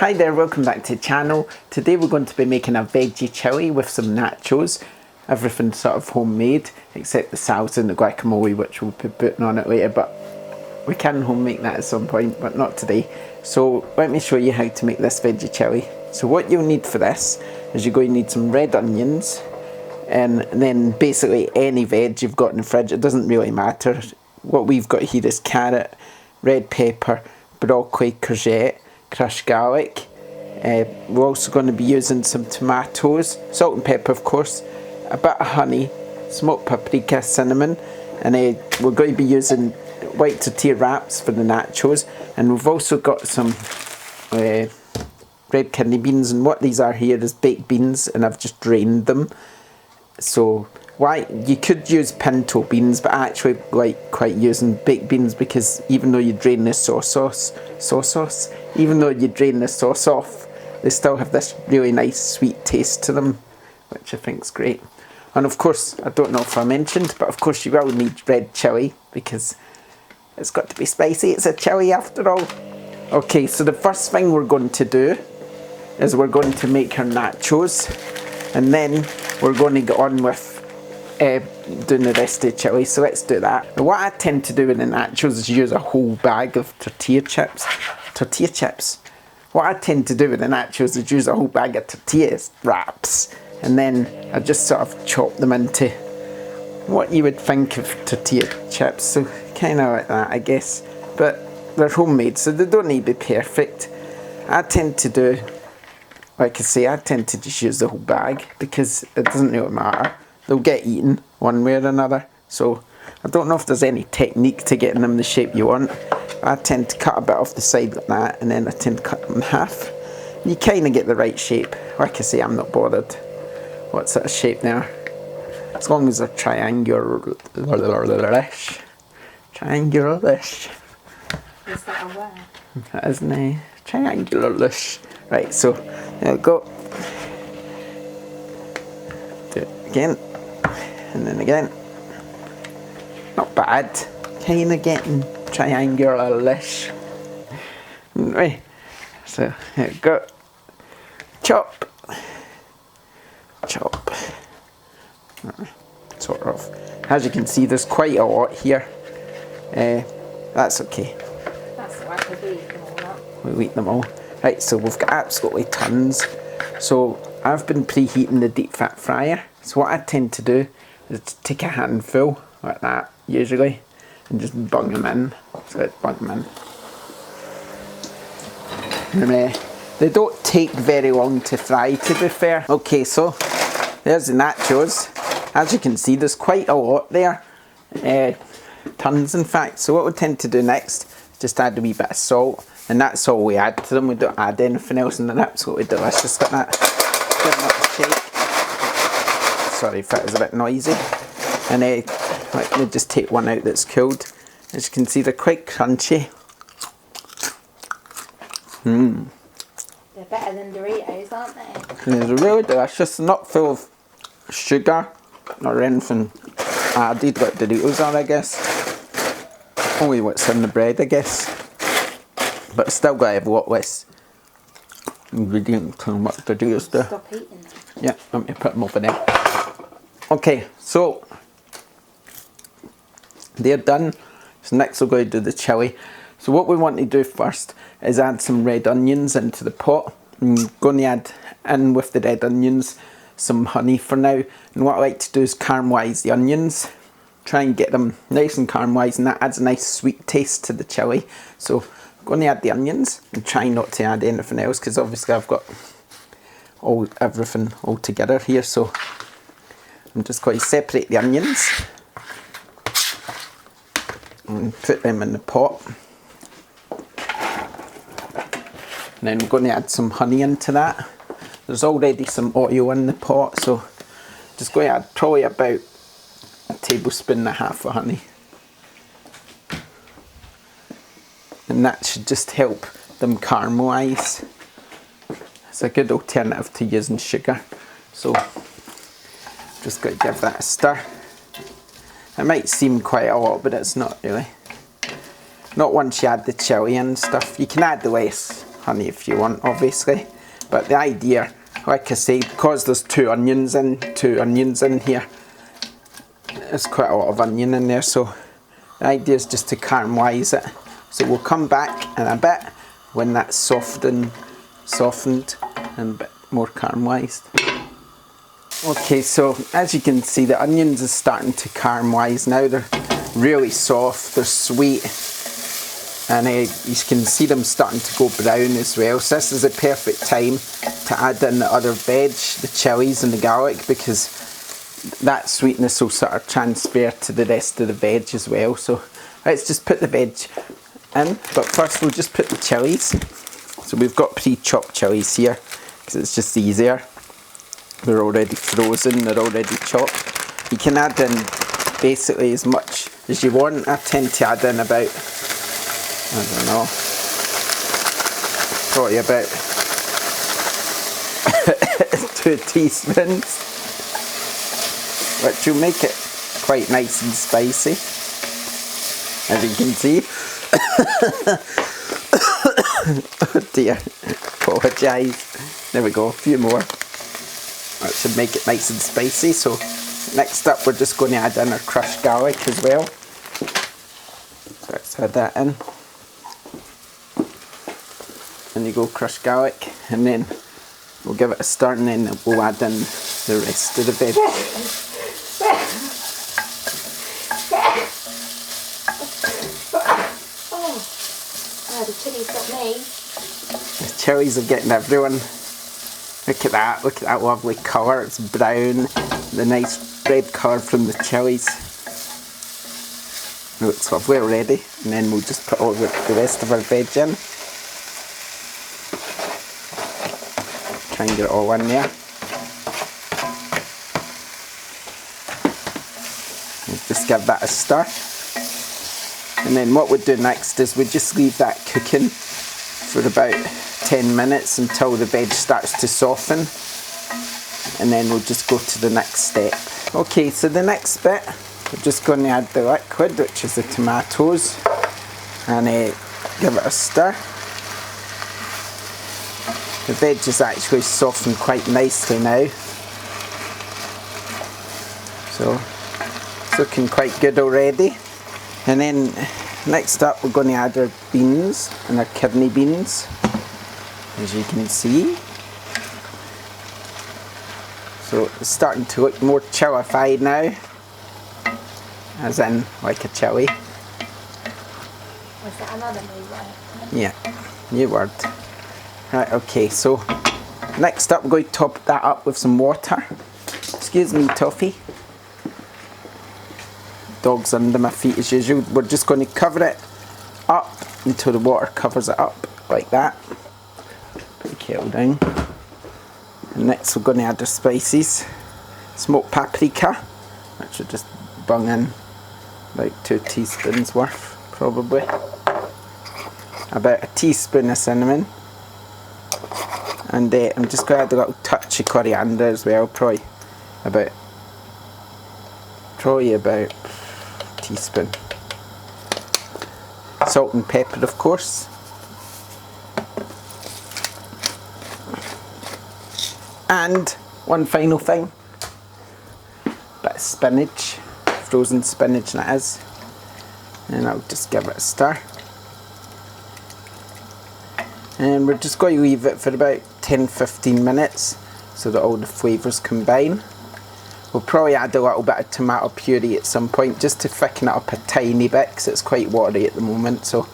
Hi there, welcome back to the channel. Today we're going to be making a veggie chili with some nachos. Everything sort of homemade except the salsa and the guacamole, which we'll be putting on it later, but we can home make that at some point, but not today. So let me show you how to make this veggie chili. So what you'll need for this is you're going to need some red onions, and then basically any veg you've got in the fridge. It doesn't really matter. What we've got here is carrot, red pepper, broccoli, courgette, crushed garlic. We're also going to be using some tomatoes, salt and pepper of course, a bit of honey, smoked paprika, cinnamon, and we're going to be using white tortilla wraps for the nachos. And we've also got some red kidney beans, and what these are here is baked beans, and I've just drained them. So you could use pinto beans, but I actually like quite using baked beans because even though you drain the soy sauce off, they still have this really nice sweet taste to them, which I think is great. And of course, I don't know if I mentioned, but of course you will need red chilli because it's got to be spicy. It's a chili after all. Okay, so the first thing we're going to do is we're going to make our nachos, and then we're going to get on with doing the rest of the chili. So let's do that. Now, what I tend to do with the nachos is use a whole bag of tortilla chips. What I tend to do with the nachos is use a whole bag of tortilla wraps, and then I just sort of chop them into what you would think of tortilla chips. So kind of like that, I guess. But they're homemade, so they don't need to be perfect. I tend to do, like I say, I tend to just use the whole bag because it doesn't really matter. They'll get eaten one way or another. So I don't know if there's any technique to getting them the shape you want. I tend to cut a bit off the side like that, and then I tend to cut them in half. You kind of get the right shape. Like I say, I'm not bothered what sort of shape they are, as long as they're triangular-ish. Triangular-ish. Is that a word? That isn't a triangular-ish. Right, so there we go. Do it again, and then again. Not bad. Kind of getting triangular-ish. Right, so there we go. Chop. Chop. Sort of. As you can see, there's quite a lot here. That's okay. That's all right, we'll eat them all up. We'll eat them all. Right, so we've got absolutely tons. So I've been preheating the deep fat fryer. So what I tend to do is to take a handful, like that, usually, and just bung them in. So let's bung them in. And they don't take very long to fry, to be fair. Okay, so there's the nachos. As you can see, there's quite a lot there. Tons, in fact. So what we tend to do next is just add a wee bit of salt. And that's all we add to them. We don't add anything else, and they're absolutely delicious like that. Give them a shake. Sorry if that was a bit noisy. And let me just take one out that's cooled. As you can see, they're quite crunchy. They're better than Doritos, aren't they? And they're really delicious. They're not full of sugar or anything added like Doritos are, I guess. Only what's in the bread, I guess. But still got to have a lot less ingredients than what Doritos do. Stop eating them. Yeah, let me put them over there. Okay, so they're done. So next we're going to do the chili. So what we want to do first is add some red onions into the pot. I'm going to add in with the red onions some honey for now. And what I like to do is caramelise the onions. Try and get them nice and caramelised, and that adds a nice sweet taste to the chili. So I'm going to add the onions and try not to add anything else because obviously I've got everything all together here. So I'm just going to separate the onions and put them in the pot. And then we're going to add some honey into that. There's already some oil in the pot, so just going to add probably about a tablespoon and a half of honey. And that should just help them caramelise. It's a good alternative to using sugar. So just got to give that a stir. It might seem quite a lot, but it's not really. Not once you add the chilli and stuff. You can add the less honey if you want, obviously. But the idea, like I say, because there's two onions in here, there's quite a lot of onion in there, so the idea is just to caramelise it. So we'll come back in a bit when that's softened and a bit more caramelised. Okay, so as you can see, the onions are starting to caramelise now. They're really soft, they're sweet, and you can see them starting to go brown as well. So this is the perfect time to add in the other veg, the chilies and the garlic, because that sweetness will sort of transfer to the rest of the veg as well. So let's just put the veg in, but first we'll just put the chilies. So we've got pre-chopped chilies here because it's just easier. They're already frozen, they're already chopped. You can add in basically as much as you want. I tend to add in about, I don't know, probably about 2 teaspoons, which will make it quite nice and spicy, as you can see. Oh dear, apologise. There we go, a few more. That should make it nice and spicy. So next up we're just going to add in our crushed garlic as well. So let's add that in. And you go, crushed garlic, and then we'll give it a stir, and then we'll add in the rest of the veg. Oh, the chilli's got me. The chilies are getting everyone. Look at that lovely colour, it's brown, the nice red colour from the chilies. Looks lovely already, and then we'll just put all the rest of our veg in. Try and get it all in there. And just give that a stir. And then what we'll do next is we just leave that cooking for about 10 minutes until the veg starts to soften, and then we'll just go to the next step. Okay, so the next bit, we're just going to add the liquid, which is the tomatoes, and give it a stir. The veg is actually softened quite nicely now, so it's looking quite good already. And then next up we're going to add our beans and our kidney beans, as you can see. So it's starting to look more chillified now, as in like a chili. Was that another new word? Yeah, new word. Right, okay, so next up we're going to top that up with some water. Excuse me, Toffee. Dog's under my feet as usual. We're just going to cover it up until the water covers it up, like that. Put the kettle down. And next we're going to add our spices. Smoked paprika, which will just bung in about 2 teaspoons worth, probably. About a teaspoon of cinnamon. And I'm just going to add a little touch of coriander as well, probably about a teaspoon. Salt and pepper, of course. And one final thing, a bit of spinach, frozen spinach that is, and I'll just give it a stir. And we're just going to leave it for about 10-15 minutes so that all the flavours combine. We'll probably add a little bit of tomato puree at some point just to thicken it up a tiny bit, because it's quite watery at the moment, so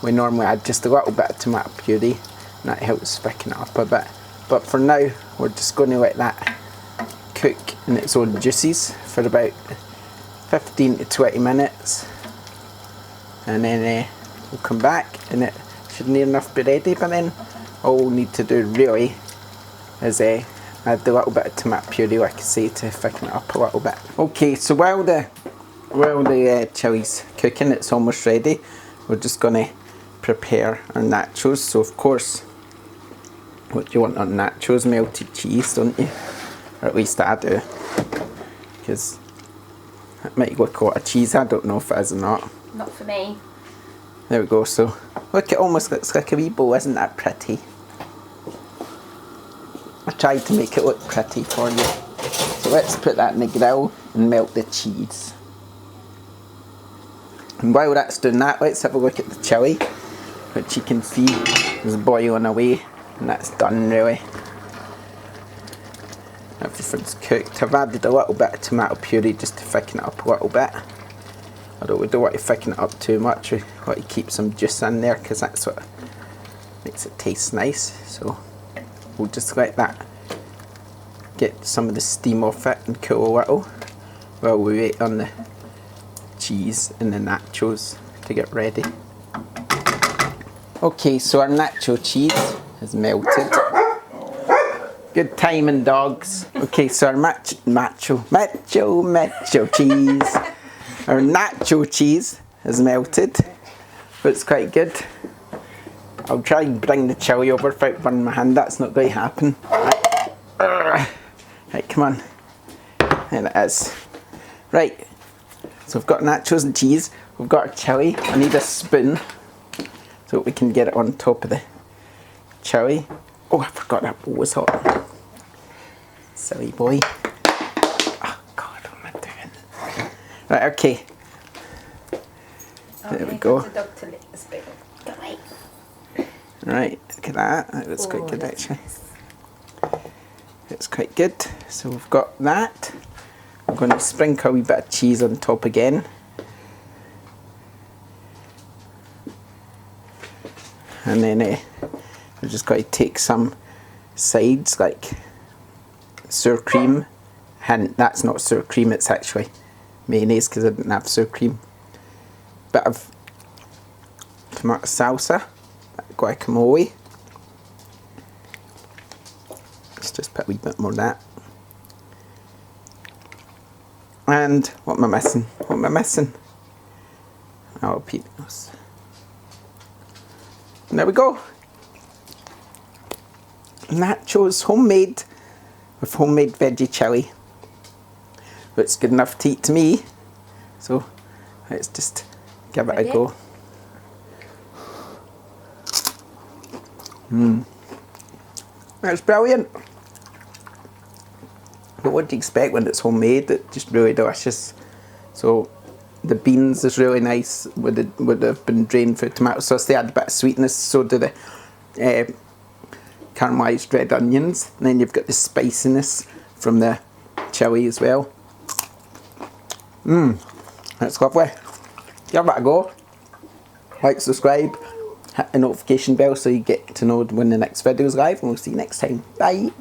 we normally add just a little bit of tomato puree and that helps thicken it up a bit. But for now we're just going to let that cook in its own juices for about 15 to 20 minutes, and then we'll come back and it should near enough be ready. But then all we'll need to do really is add a little bit of tomato puree, like I say, to thicken it up a little bit. Okay, so while the chili's cooking, it's almost ready. We're just going to prepare our nachos. So of course, what you want on nachos? Melted cheese, don't you? Or at least I do, because it might look a lot of cheese. I don't know if it is or not. Not for me. There we go. So look, it almost looks like a wee bow. Isn't that pretty? I tried to make it look pretty for you. So let's put that in the grill and melt the cheese. And while that's doing that, let's have a look at the chilli, which you can see is boiling away, and that's done really. Everything's cooked. I've added a little bit of tomato puree just to thicken it up a little bit. Although we don't want to thicken it up too much, we want to keep some juice in there because that's what makes it taste nice. So we'll just let that get some of the steam off it and cool a little while we wait on the cheese and the nachos to get ready. Okay, so our nacho cheese is melted. Good timing, dogs. Okay, so our nacho cheese. Our nacho cheese is melted. It's quite good. I'll try and bring the chilli over without burning my hand. That's not going to happen. Right, come on. There it is. Right. So we've got nachos and cheese. We've got our chilli. I need a spoon so we can get it on top of the chilli. Oh, I forgot that bowl was hot. Silly boy. Oh God, what am I doing? Right, okay. There we go. Right, look at that. That looks quite good actually. It's quite good. So we've got that. I'm going to sprinkle a wee bit of cheese on top again. And then we're just going to take some sides like sour cream. And that's not sour cream, it's actually mayonnaise because I didn't have sour cream. Bit of tomato salsa, guacamole. Let's just put a wee bit more of that. And what am I missing? What am I missing? Oh, peanuts. And there we go. Nachos, homemade, with homemade veggie chili. It's good enough to eat to me. So let's just give it a go. That's brilliant. But what do you expect when it's homemade? It's just really delicious. So the beans is really nice. Would have been drained for tomato sauce. They add a bit of sweetness. So do the caramelised red onions. And then you've got the spiciness from the chilli as well. That's lovely. Give it a go. Like, subscribe, hit the notification bell so you get to know when the next video is live, and we'll see you next time. Bye.